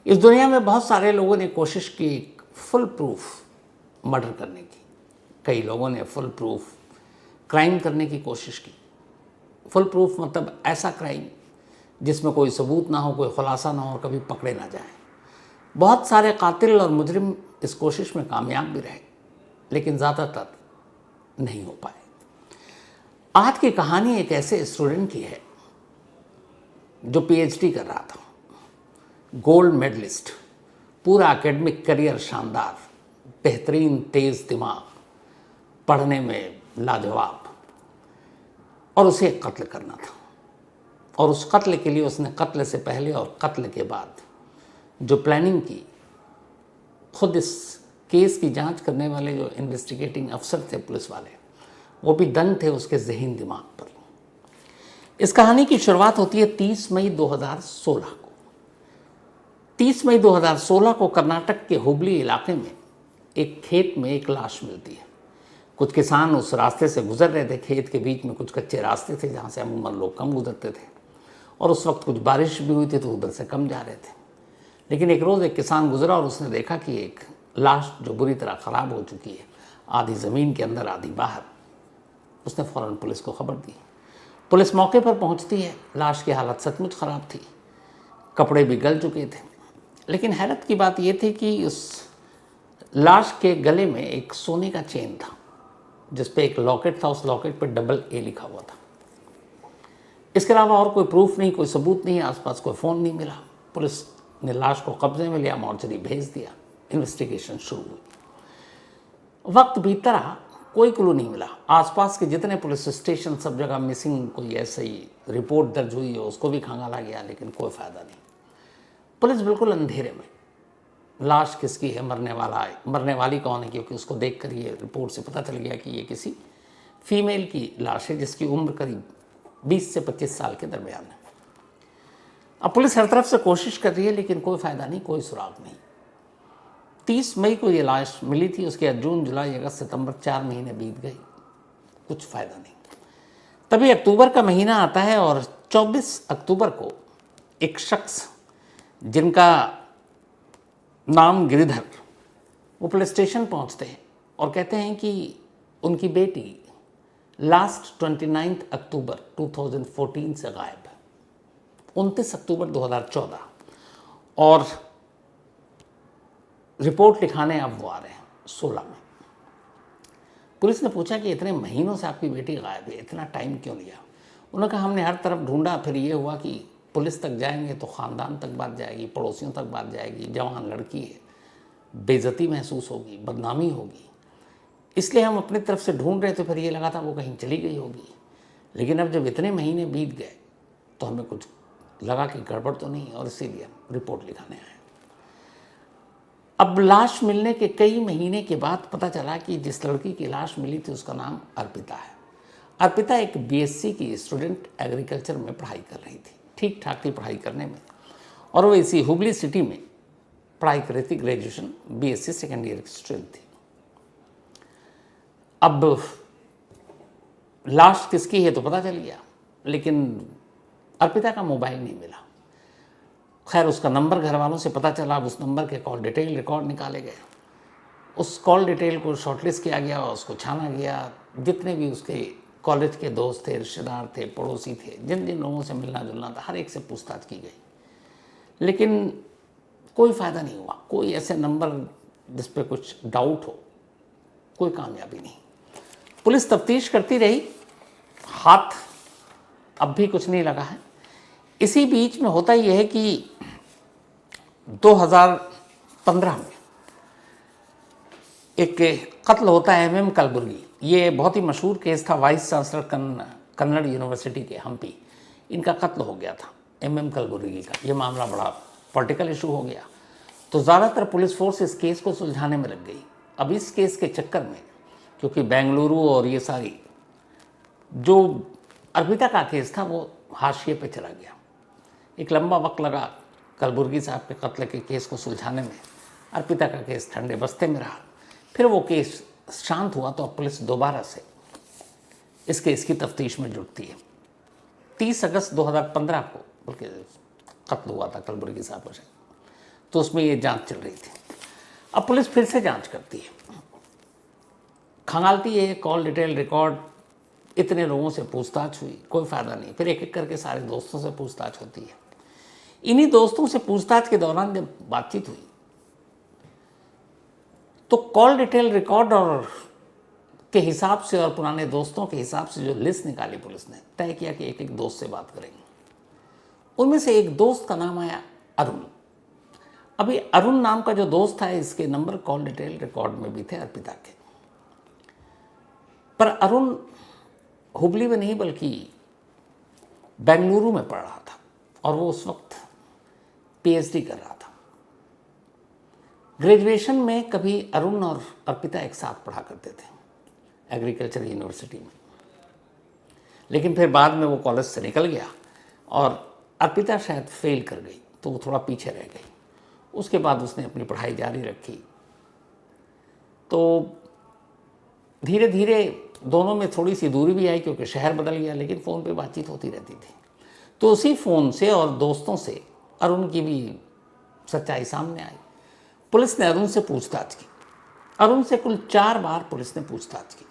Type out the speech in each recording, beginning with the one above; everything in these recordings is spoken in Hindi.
इस दुनिया में बहुत सारे लोगों ने कोशिश की एक फुल प्रूफ मर्डर करने की, कई लोगों ने फुल प्रूफ क्राइम करने की कोशिश की। फुल प्रूफ मतलब ऐसा क्राइम जिसमें कोई सबूत ना हो, कोई खुलासा ना हो, कभी पकड़े ना जाए। बहुत सारे कातिल और मुजरिम इस कोशिश में कामयाब भी रहे, लेकिन ज़्यादातर नहीं हो पाए। आज की कहानी एक ऐसे स्टूडेंट की है जो पीएचडी कर रहा था, गोल्ड मेडलिस्ट, पूरा एकेडमिक करियर शानदार, बेहतरीन तेज दिमाग, पढ़ने में लाजवाब, और उसे एक कत्ल करना था। और उस कत्ल के लिए उसने कत्ल से पहले और कत्ल के बाद जो प्लानिंग की, खुद इस केस की जांच करने वाले जो इन्वेस्टिगेटिंग अफसर थे, पुलिस वाले, वो भी दंग थे उसके ज़हीन दिमाग पर। इस कहानी की शुरुआत होती है 30 मई 2016 को। 30 मई 2016 को कर्नाटक के हुबली इलाके में एक खेत में एक लाश मिलती है। कुछ किसान उस रास्ते से गुजर रहे थे। खेत के बीच में कुछ कच्चे रास्ते थे जहाँ से अमूमन लोग कम गुजरते थे, और उस वक्त कुछ बारिश भी हुई थी तो उधर से कम जा रहे थे। लेकिन एक रोज़ एक किसान गुजरा और उसने देखा कि एक लाश जो बुरी तरह ख़राब हो चुकी है, आधी ज़मीन के अंदर आधी बाहर। उसने फ़ौरन पुलिस को खबर दी। पुलिस मौके पर पहुंचती है। लाश की हालत सचमुच ख़राब थी, कपड़े भी गल चुके थे। लेकिन हैरत की बात यह थी कि उस लाश के गले में एक सोने का चेन था जिस पे एक लॉकेट था। उस लॉकेट पे डबल ए लिखा हुआ था। इसके अलावा और कोई प्रूफ नहीं, कोई सबूत नहीं, आसपास कोई फ़ोन नहीं मिला। पुलिस ने लाश को कब्जे में लिया, मॉर्चरी भेज दिया। इन्वेस्टिगेशन शुरू हुई। वक्त बीतता रहा, कोई क्लू नहीं मिला। आसपास के जितने पुलिस स्टेशन, सब जगह मिसिंग कोई ऐसे ही रिपोर्ट दर्ज हुई है, उसको भी खंगाला गया, लेकिन कोई फ़ायदा नहीं। पुलिस बिल्कुल अंधेरे में। लाश किसकी है, मरने वाला है, मरने वाली कौन है, क्योंकि उसको देखकर ये रिपोर्ट से पता चल गया कि ये किसी फीमेल की लाश है जिसकी उम्र करीब 20 से 25 साल के दरमियान है। अब पुलिस हर तरफ से कोशिश कर रही है, लेकिन कोई फ़ायदा नहीं, कोई सुराग नहीं। 30 मई को ये लाश मिली थी। उसके बाद जून, जुलाई, अगस्त, सितंबर 4 महीने बीत गए, कुछ फ़ायदा नहीं। तभी अक्टूबर का महीना आता है और 24 अक्टूबर को एक शख्स जिनका नाम गिरिधर, वो पुलिस स्टेशन पहुंचते हैं और कहते हैं कि उनकी बेटी लास्ट 29 अक्टूबर 2014 से गायब है। 29 अक्टूबर 2014, और रिपोर्ट लिखाने अब वो आ रहे हैं 16 में। पुलिस ने पूछा कि इतने महीनों से आपकी बेटी गायब है, इतना टाइम क्यों लिया? उन्होंने कहा हमने हर तरफ ढूंढा, फिर ये हुआ कि पुलिस तक जाएंगे तो ख़ानदान तक बात जाएगी, पड़ोसियों तक बात जाएगी, जवान लड़की है, बेइज्जती महसूस होगी, बदनामी होगी, इसलिए हम अपनी तरफ से ढूंढ रहे थे। फिर ये लगा था वो कहीं चली गई होगी। लेकिन अब जब इतने महीने बीत गए तो हमें कुछ लगा कि गड़बड़ तो नहीं, और इसीलिए रिपोर्ट लिखाने आए। अब लाश मिलने के कई महीने के बाद पता चला कि जिस लड़की की लाश मिली थी उसका नाम अर्पिता है। अर्पिता एक बीएससी की स्टूडेंट एग्रीकल्चर में पढ़ाई कर रही थी, ठीक ठाक थी पढ़ाई करने में, और वो इसी हुबली सिटी में पढ़ाई कर रही थी, ग्रेजुएशन बीएससी सेकेंड ईयर की स्टूडेंट थी। अब लाश किसकी है तो पता चल गया, लेकिन अर्पिता का मोबाइल नहीं मिला। खैर उसका नंबर घर वालों से पता चला। अब उस नंबर के कॉल डिटेल रिकॉर्ड निकाले गए, उस कॉल डिटेल को शॉर्टलिस्ट किया गया और उसको छाना गया। जितने भी उसके कॉलेज के दोस्त थे, रिश्तेदार थे, पड़ोसी थे, जिन जिन लोगों से मिलना जुलना था, हर एक से पूछताछ की गई, लेकिन कोई फ़ायदा नहीं हुआ। कोई ऐसे नंबर जिस पे कुछ डाउट हो, कोई कामयाबी नहीं। पुलिस तफ्तीश करती रही, हाथ अब भी कुछ नहीं लगा है। इसी बीच में होता यह है कि 2015 में एक कत्ल होता है MM कलबुर्गी। ये बहुत ही मशहूर केस था। वाइस चांसलर कन्नड़ यूनिवर्सिटी के हम्पी, इनका कत्ल हो गया था, MM कलबुर्गी का। ये मामला बड़ा पॉलिटिकल इशू हो गया, तो ज़्यादातर पुलिस फोर्स इस केस को सुलझाने में लग गई। अब इस केस के चक्कर में, क्योंकि बेंगलुरु और ये सारी जो अर्पिता का केस था वो हाशिए पे चला गया, एक लंबा वक्त लगा कलबुर्गी साहब के कत्ल के केस को सुलझाने में। अर्पिता का केस ठंडे बस्ते में रहा। फिर वो केस शांत हुआ तो अब पुलिस दोबारा से इस केस की तफ्तीश में जुटती है। 30 अगस्त 2015 को बल्कि कत्ल हुआ था कलबुर्गी साहब से, तो उसमें ये जांच चल रही थी। अब पुलिस फिर से जांच करती है, खंगालती है कॉल डिटेल रिकॉर्ड, इतने लोगों से पूछताछ हुई, कोई फ़ायदा नहीं। फिर एक एक करके सारे दोस्तों से पूछताछ होती है। इन्हीं दोस्तों से पूछताछ के दौरान जब बातचीत हुई तो कॉल डिटेल रिकॉर्ड और के हिसाब से और पुराने दोस्तों के हिसाब से जो लिस्ट निकाली पुलिस ने, तय किया कि एक एक दोस्त से बात करेंगे। उनमें से एक दोस्त का नाम आया अरुण। अभी अरुण नाम का जो दोस्त था, इसके नंबर कॉल डिटेल रिकॉर्ड में भी थे अर्पिता के, पर अरुण हुबली में नहीं बल्कि बेंगलुरु में पढ़ रहा था और वो उस वक्त पीएचडी कर रहा था। ग्रेजुएशन में कभी अरुण और अर्पिता एक साथ पढ़ा करते थे एग्रीकल्चर यूनिवर्सिटी में, लेकिन फिर बाद में वो कॉलेज से निकल गया और अर्पिता शायद फेल कर गई तो वो थोड़ा पीछे रह गई। उसके बाद उसने अपनी पढ़ाई जारी रखी। तो धीरे धीरे दोनों में थोड़ी सी दूरी भी आई क्योंकि शहर बदल गया, लेकिन फ़ोन पे बातचीत होती रहती थी। तो उसी फ़ोन से और दोस्तों से अरुण की भी सच्चाई सामने आई। पुलिस ने अरुण से पूछताछ की। अरुण से कुल 4 बार पुलिस ने पूछताछ की।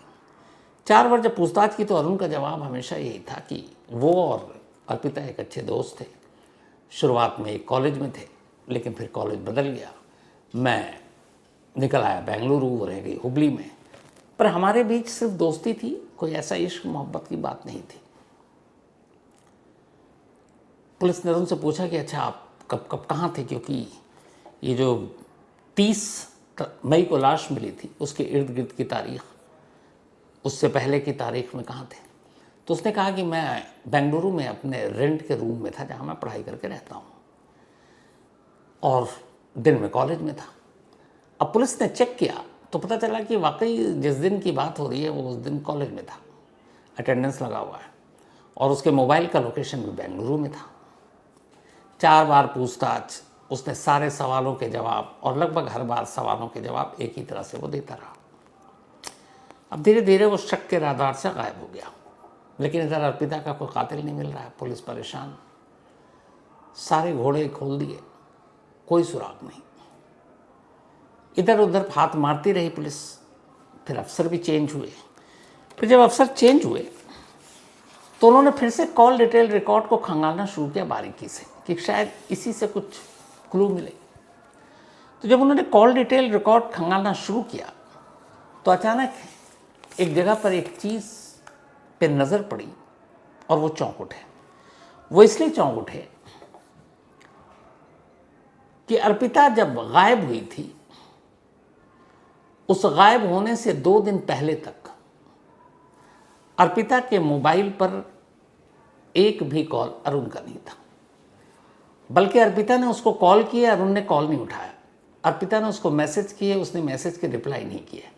4 बार जब पूछताछ की तो अरुण का जवाब हमेशा यही था कि वो और अर्पिता एक अच्छे दोस्त थे, शुरुआत में एक कॉलेज में थे, लेकिन फिर कॉलेज बदल गया, मैं निकल आया बेंगलुरु, वो रह गई हुबली में, पर हमारे बीच सिर्फ दोस्ती थी, कोई ऐसा इश्क मोहब्बत की बात नहीं थी। पुलिस ने उनसे पूछा कि अच्छा आप कब कब कहाँ थे, क्योंकि ये जो 30 मई को लाश मिली थी उसके इर्द गिर्द की तारीख, उससे पहले की तारीख में कहाँ थे। तो उसने कहा कि मैं बेंगलुरु में अपने रेंट के रूम में था जहाँ मैं पढ़ाई करके रहता हूँ और दिन में कॉलेज में था। अब पुलिस ने चेक किया तो पता चला कि वाकई जिस दिन की बात हो रही है वो उस दिन कॉलेज में था, अटेंडेंस लगा हुआ है और उसके मोबाइल का लोकेशन भी बेंगलुरु में था। 4 बार पूछताछ, उसने सारे सवालों के जवाब और लगभग हर बार सवालों के जवाब एक ही तरह से वो देता रहा। अब धीरे धीरे वो शक के राडार से गायब हो गया, लेकिन इधर अर्पिता का कोई कातिल नहीं मिल रहा है। पुलिस परेशान, सारे घोड़े खोल दिए, कोई सुराग नहीं। इधर उधर हाथ मारती रही पुलिस। फिर अफसर भी चेंज हुए। फिर जब अफसर चेंज हुए तो उन्होंने फिर से कॉल डिटेल रिकॉर्ड को खंगालना शुरू किया बारीकी से कि शायद इसी से कुछ क्लू मिले। तो जब उन्होंने कॉल डिटेल रिकॉर्ड खंगालना शुरू किया तो अचानक एक जगह पर एक चीज़ पे नज़र पड़ी और वो चौंक उठे। वो इसलिए चौंक उठे कि अर्पिता जब गायब हुई थी, उस गायब होने से 2 दिन पहले तक अर्पिता के मोबाइल पर एक भी कॉल अरुण का नहीं था, बल्कि अर्पिता ने उसको कॉल किया, अरुण ने कॉल नहीं उठाया। अर्पिता ने उसको मैसेज किए, उसने मैसेज के रिप्लाई नहीं किए।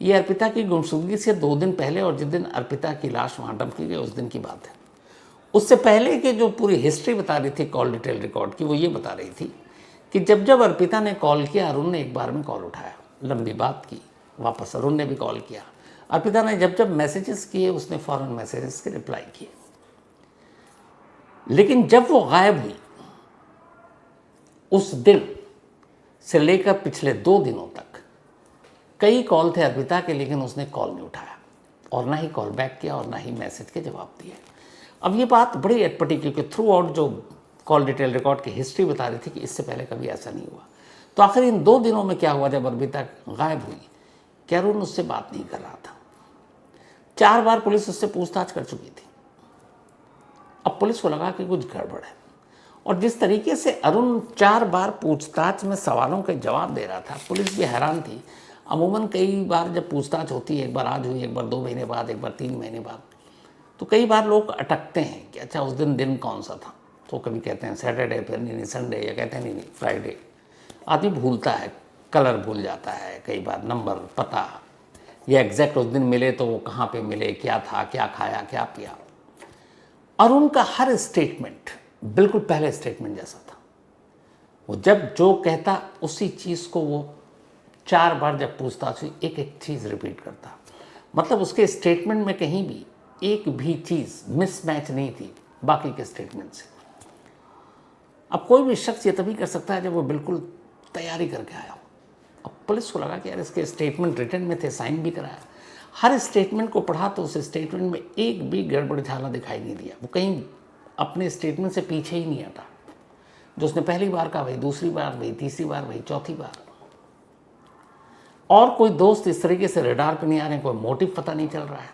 ये अर्पिता की गुमशुदगी से 2 दिन पहले और जिस दिन अर्पिता की लाश वहाँ डंप की गई उस दिन की बात है। उससे पहले की जो पूरी हिस्ट्री बता रही थी कॉल डिटेल रिकॉर्ड की, वो ये बता रही थी कि जब जब अर्पिता ने कॉल किया अरुण ने एक बार में कॉल उठाया, लंबी बात की, वापस अरुण ने भी कॉल किया। अर्पिता ने जब जब मैसेजेस किए उसने फ़ौरन मैसेजेस के रिप्लाई किए। लेकिन जब वो गायब हुई उस दिन से लेकर पिछले 2 दिनों तक कई कॉल थे अर्पिता के, लेकिन उसने कॉल नहीं उठाया और ना ही कॉल बैक किया और ना ही मैसेज के जवाब दिए। अब ये बात बड़ी अटपटी, क्योंकि थ्रू आउट जो कॉल डिटेल रिकॉर्ड की हिस्ट्री बता रही थी कि इससे पहले कभी ऐसा नहीं हुआ। तो आखिर इन 2 दिनों में क्या हुआ जब अर्पिता गायब हुई कि अरुण उससे बात नहीं कर रहा था। 4 बार पुलिस उससे पूछताछ कर चुकी थी। अब पुलिस को लगा कि कुछ गड़बड़ है, और जिस तरीके से अरुण 4 बार पूछताछ में सवालों के जवाब दे रहा था, पुलिस भी हैरान थी। अमूमन कई बार जब पूछताछ होती है, एक बार आज हुई, एक बार 2 महीने बाद, एक बार 3 महीने बाद, तो कई बार लोग अटकते हैं कि अच्छा उस दिन कौन सा था। तो कभी कहते हैं सैटरडे, फिर नहीं संडे, या कहते हैं नहीं फ्राइडे। आदमी भूलता है, कलर भूल जाता है, कई बार नंबर, पता, या एग्जैक्ट उस दिन मिले तो वो कहाँ पे मिले, क्या था, क्या खाया, क्या पिया। और उनका हर स्टेटमेंट बिल्कुल पहले स्टेटमेंट जैसा था। वो जब जो कहता उसी चीज़ को वो 4 बार जब पूछताछ हुई एक एक चीज़ रिपीट करता। मतलब उसके स्टेटमेंट में कहीं भी एक भी चीज़ मिसमैच नहीं थी बाकी के स्टेटमेंट से। अब कोई भी शख्स ये तभी कर सकता है जब वो बिल्कुल तैयारी करके आया हो। अब पुलिस को लगा कि यार इसके स्टेटमेंट रिटर्न में थे, साइन भी कराया, हर स्टेटमेंट को पढ़ा तो उस स्टेटमेंट में एक भी गड़बड़ झाला दिखाई नहीं दिया, वो कहीं अपने स्टेटमेंट से पीछे ही नहीं हटा। जो उसने पहली बार कहा वही दूसरी बार, वही तीसरी बार, वही चौथी बार। और कोई दोस्त इस तरीके से रडार पे नहीं आ रहे हैं, कोई मोटिव पता नहीं चल रहा है।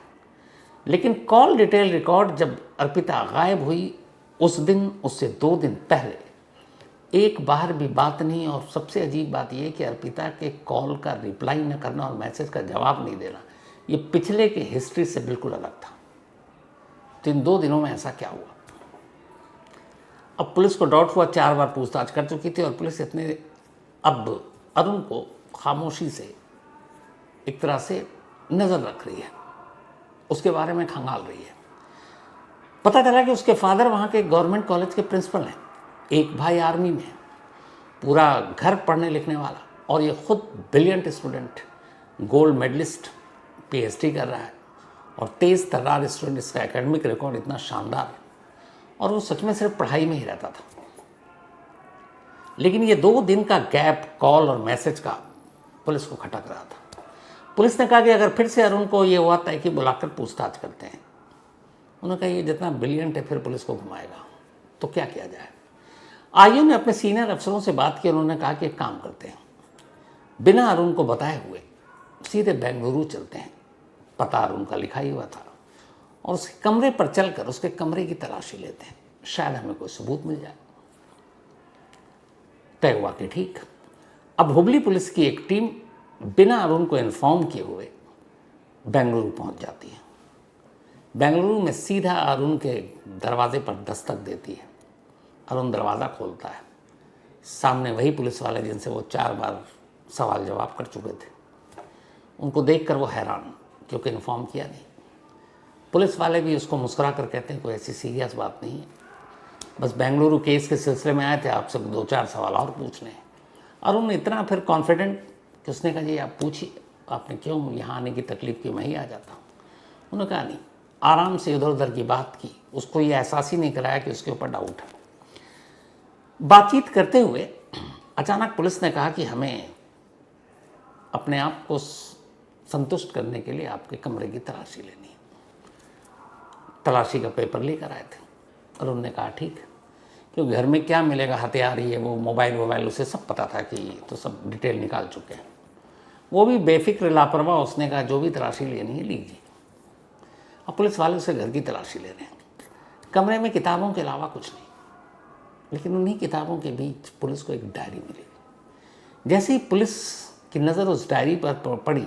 लेकिन कॉल डिटेल रिकॉर्ड जब अर्पिता गायब हुई उस दिन, उससे 2 दिन पहले एक बार भी बात नहीं। और सबसे अजीब बात यह कि अर्पिता के कॉल का रिप्लाई न करना और मैसेज का जवाब नहीं देना, ये पिछले के हिस्ट्री से बिल्कुल अलग था। तो इन 2 दिनों में ऐसा क्या हुआ? अब पुलिस को डाउट हुआ, 4 बार पूछताछ कर चुकी थी और पुलिस इतने अब अरुण को खामोशी से एक तरह से नज़र रख रही है, उसके बारे में खंगाल रही है। पता चला कि उसके फादर वहाँ के गवर्नमेंट कॉलेज के प्रिंसिपल हैं, एक भाई आर्मी में, पूरा घर पढ़ने लिखने वाला, और ये खुद brilliant student, gold medallist, PhD कर रहा है और तेज़ तर्रार स्टूडेंट, इसका एकेडमिक रिकॉर्ड इतना शानदार, और वो सच में सिर्फ पढ़ाई में ही रहता था। लेकिन ये 2 दिन का गैप कॉल और मैसेज का पुलिस को खटक रहा था। पुलिस ने कहा कि अगर फिर से अरुण को ये हुआ था कि बुलाकर पूछताछ करते हैं, उन्होंने कहा ये जितना ब्रिलियंट है फिर पुलिस को घुमाएगा, तो क्या किया जाए। आईओ ने अपने सीनियर अफसरों से बात की, उन्होंने कहा कि एक काम करते हैं, बिना अरुण को बताए हुए सीधे बेंगलुरु चलते हैं, पता अरुण का लिखा ही हुआ था, और उसके कमरे पर चलकर उसके कमरे की तलाशी लेते हैं, शायद हमें कोई सबूत मिल जाए। तय हुआ कि ठीक। अब हुबली पुलिस की एक टीम बिना अरुण को इन्फॉर्म किए हुए बेंगलुरु पहुंच जाती है। बेंगलुरु में सीधा अरुण के दरवाजे पर दस्तक देती है। अरुण दरवाज़ा खोलता है, सामने वही पुलिस वाले जिनसे वो 4 बार सवाल जवाब कर चुके थे। उनको देखकर वो हैरान, क्योंकि इन्फॉर्म किया नहीं। पुलिस वाले भी उसको मुस्कुरा कर कहते हैं कोई ऐसी सीरियस बात नहीं है, बस बेंगलुरु केस के सिलसिले में आए थे, आपसे 2-4 सवाल और पूछने हैं। अरुण ने इतना फिर कॉन्फिडेंट कि उसने कहा जी आप पूछिए, आपने क्यों यहाँ आने की तकलीफ़ की, मैं ही आ जाता हूँ। उन्होंने कहा नहीं, आराम से इधर उधर की बात की, उसको ये एहसास ही नहीं कराया कि उसके ऊपर डाउट है। बातचीत करते हुए अचानक पुलिस ने कहा कि हमें अपने आप को संतुष्ट करने के लिए आपके कमरे की तलाशी लेनी है। तलाशी का पेपर लेकर आए थे और उन्होंने कहा ठीक, क्योंकि घर में क्या मिलेगा, हथियार ही है, वो मोबाइल उसे सब पता था कि तो सब डिटेल निकाल चुके हैं। वो भी बेफिक्र लापरवाह, उसने कहा जो भी तलाशी लेनी है लीजिए। अब पुलिस वाले उसे घर की तलाशी ले रहे हैं, कमरे में किताबों के अलावा कुछ नहीं। लेकिन उन्हीं किताबों के बीच पुलिस को एक डायरी मिली। जैसे ही पुलिस की नज़र उस डायरी पर पड़ी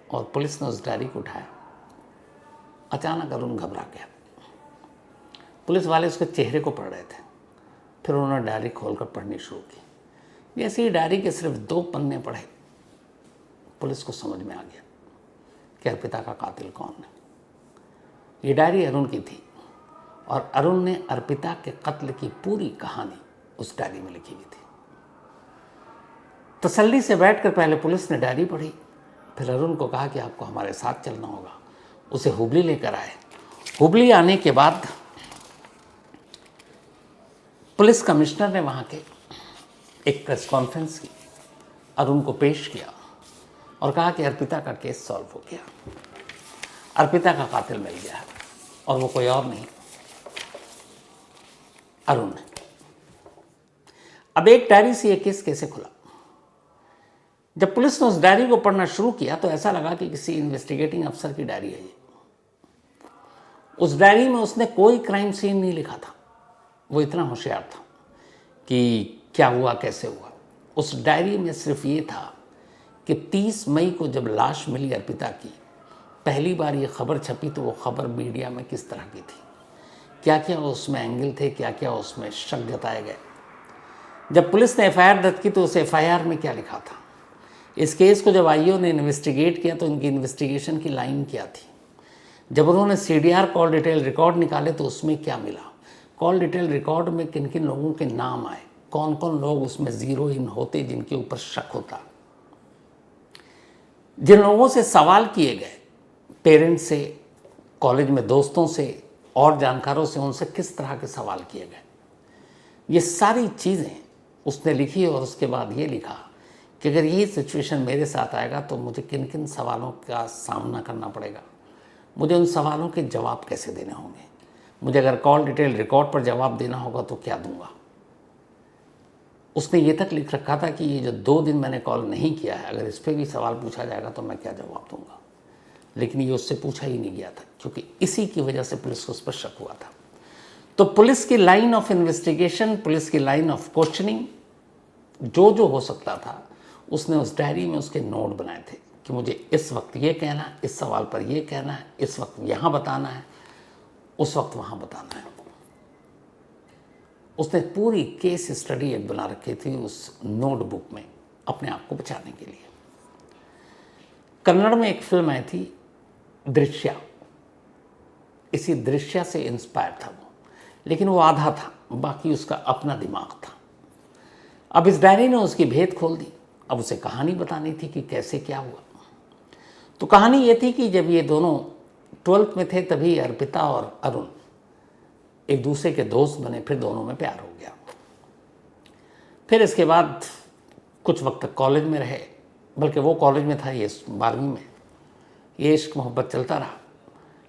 और पुलिस ने उस डायरी को उठाया, अचानक अरुण घबरा गया। पुलिस वाले उसके चेहरे को पढ़ रहे थे, फिर उन्होंने डायरी खोलकर पढ़नी शुरू की। जैसे ही डायरी के सिर्फ 2 पन्ने पढ़े, पुलिस को समझ में आ गया कि अर्पिता का कातिल कौन है। ये डायरी अरुण की थी और अरुण ने अर्पिता के कत्ल की पूरी कहानी उस डायरी में लिखी हुई थी। तसल्ली से बैठकर पहले पुलिस ने डायरी पढ़ी, फिर अरुण को कहा कि आपको हमारे साथ चलना होगा। उसे हुबली लेकर आए। हुबली आने के बाद पुलिस कमिश्नर ने वहाँ के एक प्रेस कॉन्फ्रेंस की, अरुण को पेश किया और कहा कि अर्पिता का केस सॉल्व हो गया, अर्पिता का कातिल मिल गया है और वो कोई और नहीं, अरुण है। अब एक डायरी से ये केस कैसे खुला? जब पुलिस ने उस डायरी को पढ़ना शुरू किया तो ऐसा लगा कि किसी इन्वेस्टिगेटिंग अफसर की डायरी है ये। उस डायरी में उसने कोई क्राइम सीन नहीं लिखा था, वो इतना होशियार था कि क्या हुआ कैसे हुआ। उस डायरी में सिर्फ ये था कि 30 मई को जब लाश मिली अर्पिता की, पहली बार ये खबर छपी तो वो खबर मीडिया में किस तरह की थी, क्या क्या उसमें एंगल थे, क्या क्या उसमें शक जताए गए। जब पुलिस ने एफआईआर दर्ज की तो उस एफआईआर में क्या लिखा था। इस केस को जब आईओ ने इन्वेस्टिगेट किया तो उनकी इन्वेस्टिगेशन की लाइन क्या थी। जब उन्होंने सीडीआर कॉल डिटेल रिकॉर्ड निकाले तो उसमें क्या मिला। कॉल डिटेल रिकॉर्ड में किन किन लोगों के नाम आए, कौन कौन लोग उसमें जीरो इन होते जिनके ऊपर शक होता। जिन लोगों से सवाल किए गए, पेरेंट्स से, कॉलेज में दोस्तों से और जानकारों से, उनसे किस तरह के सवाल किए गए। ये सारी चीज़ें उसने लिखी और उसके बाद ये लिखा कि अगर यही सिचुएशन मेरे साथ आएगा तो मुझे किन किन सवालों का सामना करना पड़ेगा, मुझे उन सवालों के जवाब कैसे देने होंगे, मुझे अगर कॉल डिटेल रिकॉर्ड पर जवाब देना होगा तो क्या दूंगा। उसने ये तक लिख रखा था कि ये जो 2 दिन मैंने कॉल नहीं किया है, अगर इस पर भी सवाल पूछा जाएगा तो मैं क्या जवाब दूंगा। लेकिन ये उससे पूछा ही नहीं गया था, क्योंकि इसी की वजह से पुलिस को उस पर शक हुआ था। तो पुलिस की लाइन ऑफ इन्वेस्टिगेशन, पुलिस की लाइन ऑफ क्वेश्चनिंग, जो हो सकता था उसने उस डायरी में उसके नोट बनाए थे कि मुझे इस वक्त ये कहना है, इस सवाल पर ये कहना है, इस वक्त यहाँ बताना है, उस वक्त वहाँ बताना है। उसने पूरी केस स्टडी एक बना रखी थी उस नोटबुक में अपने आप को बचाने के लिए। कन्नड़ में एक फिल्म आई थी दृश्या, इसी दृश्या से इंस्पायर था वो, लेकिन वो आधा था, बाकी उसका अपना दिमाग था। अब इस डायरी ने उसकी भेद खोल दी। अब उसे कहानी बतानी थी कि कैसे क्या हुआ। तो कहानी ये थी कि जब ये दोनों 12th में थे तभी अर्पिता और अरुण एक दूसरे के दोस्त बने, फिर दोनों में प्यार हो गया। फिर इसके बाद कुछ वक्त तक कॉलेज में रहे, बल्कि वो कॉलेज में था, ये 12वीं में। ये इश्क मोहब्बत चलता रहा,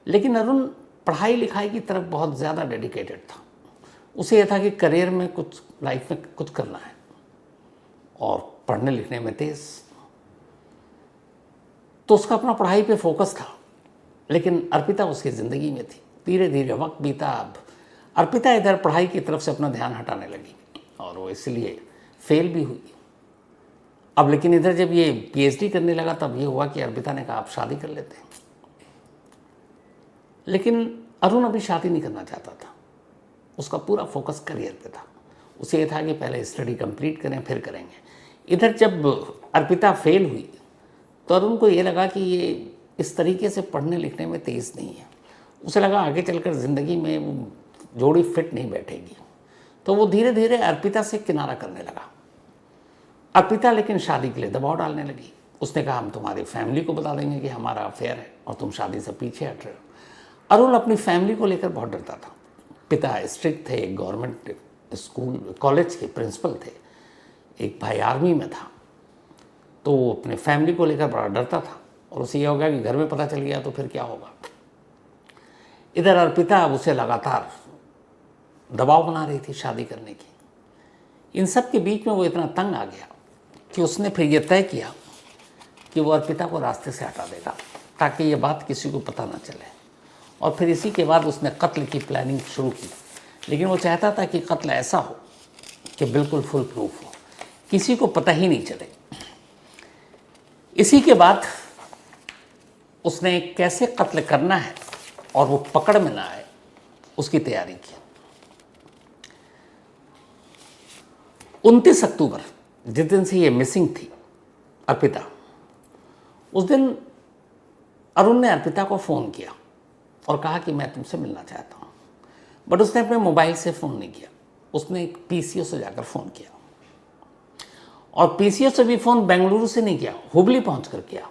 लेकिन अरुण पढ़ाई लिखाई की तरफ बहुत ज़्यादा डेडिकेटेड था। उसे यह था कि करियर में कुछ, लाइफ में कुछ करना है, और पढ़ने लिखने में तेज, तो उसका अपना पढ़ाई पे फोकस था। लेकिन अर्पिता उसकी ज़िंदगी में थी। धीरे धीरे वक्त बीता। अब अर्पिता इधर पढ़ाई की तरफ से अपना ध्यान हटाने लगी और वो इसलिए फेल भी हुई। अब लेकिन इधर जब ये पीएचडी करने लगा तब ये हुआ कि अर्पिता ने कहा आप शादी कर लेते हैं। लेकिन अरुण अभी शादी नहीं करना चाहता था। उसका पूरा फोकस करियर पे था। उसे ये था कि पहले स्टडी कंप्लीट करें फिर करेंगे। इधर जब अर्पिता फेल हुई तो अरुण को ये लगा कि ये इस तरीके से पढ़ने लिखने में तेज़ नहीं है। उसे लगा आगे चलकर ज़िंदगी में वो जोड़ी फिट नहीं बैठेगी। तो वो धीरे धीरे अर्पिता से किनारा करने लगा। अर्पिता लेकिन शादी के लिए दबाव डालने लगी। उसने कहा हम तुम्हारी फैमिली को बता देंगे कि हमारा अफेयर है और तुम शादी से पीछे हट रहे हो। अरुण अपनी फैमिली को लेकर बहुत डरता था। पिता स्ट्रिक्ट थे, गवर्नमेंट स्कूल कॉलेज के प्रिंसिपल थे, एक भाई आर्मी में था, तो वो अपने फैमिली को लेकर बड़ा डरता था। और उसे यह होगा कि घर में पता चल गया तो फिर क्या होगा। इधर अर्पिता अब उसे लगातार दबाव बना रही थी शादी करने की। इन सब के बीच में वो इतना तंग आ गया कि उसने फिर ये तय किया कि वो अर्पिता को रास्ते से हटा देगा ताकि ये बात किसी को पता ना चले। और फिर इसी के बाद उसने कत्ल की प्लानिंग शुरू की। लेकिन वो चाहता था कि कत्ल ऐसा हो कि बिल्कुल फुल प्रूफ हो, किसी को पता ही नहीं चले। इसी के बाद उसने कैसे कत्ल करना है और वो पकड़ में ना आए उसकी तैयारी की। 29 अक्टूबर जिस दिन से ये मिसिंग थी अर्पिता, उस दिन अरुण ने अर्पिता को फ़ोन किया और कहा कि मैं तुमसे मिलना चाहता हूँ। बट उसने अपने मोबाइल से फ़ोन नहीं किया, उसने एक पीसीओ से जाकर फ़ोन किया। और पीसीओ से भी फ़ोन बेंगलुरु से नहीं किया, हुबली पहुँच कर किया।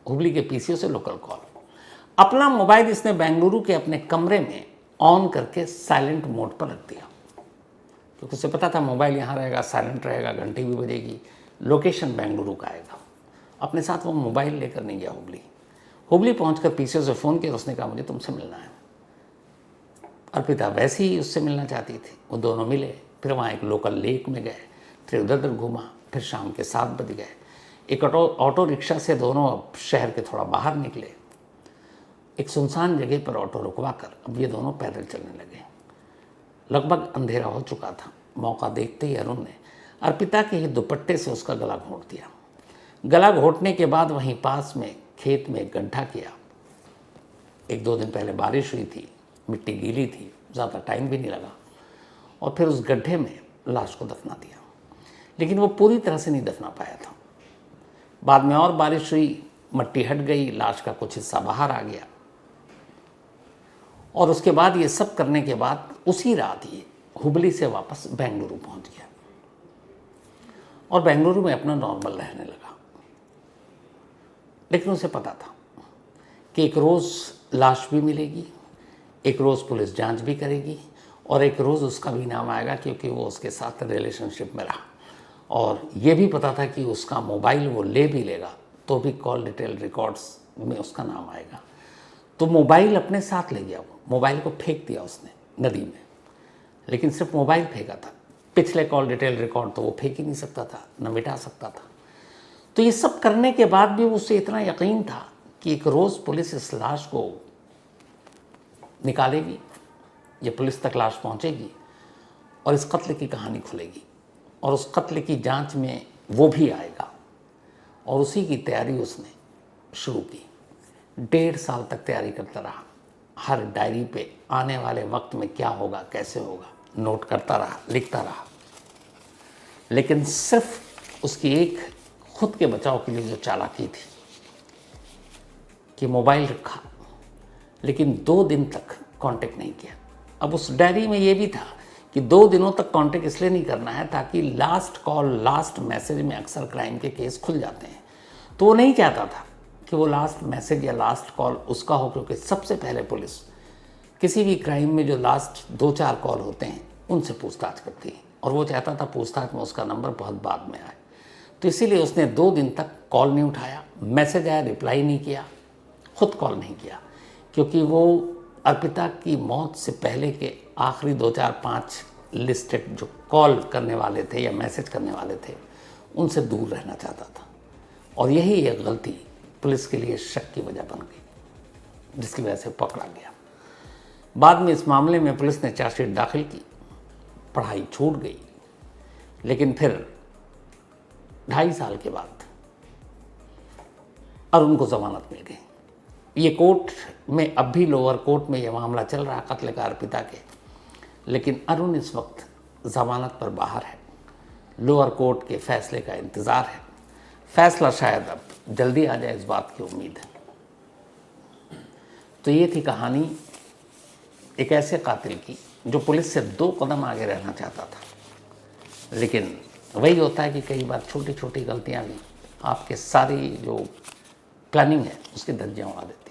हुबली के पीसीओ से लोकल कॉल। अपना मोबाइल इसने बेंगलुरु के अपने कमरे में ऑन करके साइलेंट मोड पर रख दिया, क्योंकि उसे पता था मोबाइल यहाँ रहेगा, साइलेंट रहेगा, घंटी भी बजेगी, लोकेशन बेंगलुरु का आएगा। अपने साथ वो मोबाइल लेकर नहीं गया हुबली। हुबली पहुँचकर पीसीओ से फ़ोन किया, उसने कहा मुझे तुमसे मिलना है। अर्पिता वैसे ही उससे मिलना चाहती थी। वो दोनों मिले, फिर वहाँ एक लोकल लेक में गए, फिर उधर उधर घूमा, फिर शाम के 7 बज गए। एक ऑटो रिक्शा से दोनों शहर के थोड़ा बाहर निकले। एक सुनसान जगह पर ऑटो रुकवा कर अब ये दोनों पैदल चलने लगे। लगभग अंधेरा हो चुका था। मौका देखते ही अरुण ने अर्पिता के ही दुपट्टे से उसका गला घोंट दिया। गला घोंटने के बाद वहीं पास में खेत में एक गड्ढा किया। 1-2 दिन पहले बारिश हुई थी, मिट्टी गीली थी, ज़्यादा टाइम भी नहीं लगा। और फिर उस गड्ढे में लाश को दफना दिया। लेकिन वो पूरी तरह से नहीं दफना पाया था। बाद में और बारिश हुई, मिट्टी हट गई, लाश का कुछ हिस्सा बाहर आ गया। और उसके बाद ये सब करने के बाद उसी रात ये हुबली से वापस बेंगलुरु पहुंच गया और बेंगलुरु में अपना नॉर्मल रहने लगा। लेकिन उसे पता था कि एक रोज़ लाश भी मिलेगी, एक रोज़ पुलिस जांच भी करेगी और एक रोज़ उसका भी नाम आएगा क्योंकि वो उसके साथ रिलेशनशिप में रहा, और ये भी पता था कि उसका मोबाइल वो ले भी लेगा तो भी कॉल डिटेल रिकॉर्ड्स में उसका नाम आएगा। तो मोबाइल अपने साथ ले गया, वो मोबाइल को फेंक दिया उसने नदी में, लेकिन सिर्फ मोबाइल फेंका था, पिछले कॉल डिटेल रिकॉर्ड तो वो फेंक ही नहीं सकता था, न मिटा सकता था। तो ये सब करने के बाद भी उसे इतना यकीन था कि एक रोज़ पुलिस इस लाश को निकालेगी, ये पुलिस तक लाश पहुंचेगी और इस कत्ल की कहानी खुलेगी, और उस कत्ल की जांच में वो भी आएगा, और उसी की तैयारी उसने शुरू की। 1.5 साल तक तैयारी करता रहा, हर डायरी पे आने वाले वक्त में क्या होगा, कैसे होगा, नोट करता रहा, लिखता रहा। लेकिन सिर्फ उसकी एक खुद के बचाव के लिए जो चालाकी थी कि मोबाइल रखा, लेकिन 2 दिन तक कांटेक्ट नहीं किया। अब उस डायरी में ये भी था कि 2 दिनों तक कांटेक्ट इसलिए नहीं करना है ताकि लास्ट कॉल, लास्ट मैसेज में अक्सर क्राइम के केस खुल जाते हैं। तो वो नहीं चाहता था कि वो लास्ट मैसेज या लास्ट कॉल उसका हो, क्योंकि सबसे पहले पुलिस किसी भी क्राइम में जो लास्ट 2-4 कॉल होते हैं उनसे पूछताछ करती है, और वो चाहता था पूछताछ में उसका नंबर बहुत बाद में आए। तो इसीलिए उसने 2 दिन तक कॉल नहीं उठाया, मैसेज आया रिप्लाई नहीं किया, खुद कॉल नहीं किया, क्योंकि वो अर्पिता की मौत से पहले के आखिरी 2-4-5 लिस्टेड जो कॉल करने वाले थे या मैसेज करने वाले थे उनसे दूर रहना चाहता था। और यही एक गलती पुलिस के लिए शक की वजह बन गई, जिसकी वजह से पकड़ा गया। बाद में इस मामले में पुलिस ने चार्जशीट दाखिल की, पढ़ाई छूट गई, लेकिन फिर 2.5 साल के बाद अरुण को जमानत मिल गई। ये कोर्ट में अब भी लोअर कोर्ट में ये मामला चल रहा कत्ल का अर्पिता के, लेकिन अरुण इस वक्त जमानत पर बाहर है। लोअर कोर्ट के फैसले का इंतज़ार है, फैसला शायद अब जल्दी आ जाए, इस बात की उम्मीद है। तो ये थी कहानी एक ऐसे कातिल की जो पुलिस से 2 कदम आगे रहना चाहता था, लेकिन वही होता है कि कई बार छोटी छोटी गलतियां भी आपके सारी जो प्लानिंग है उसके धज्जियां उड़ा देती हैं।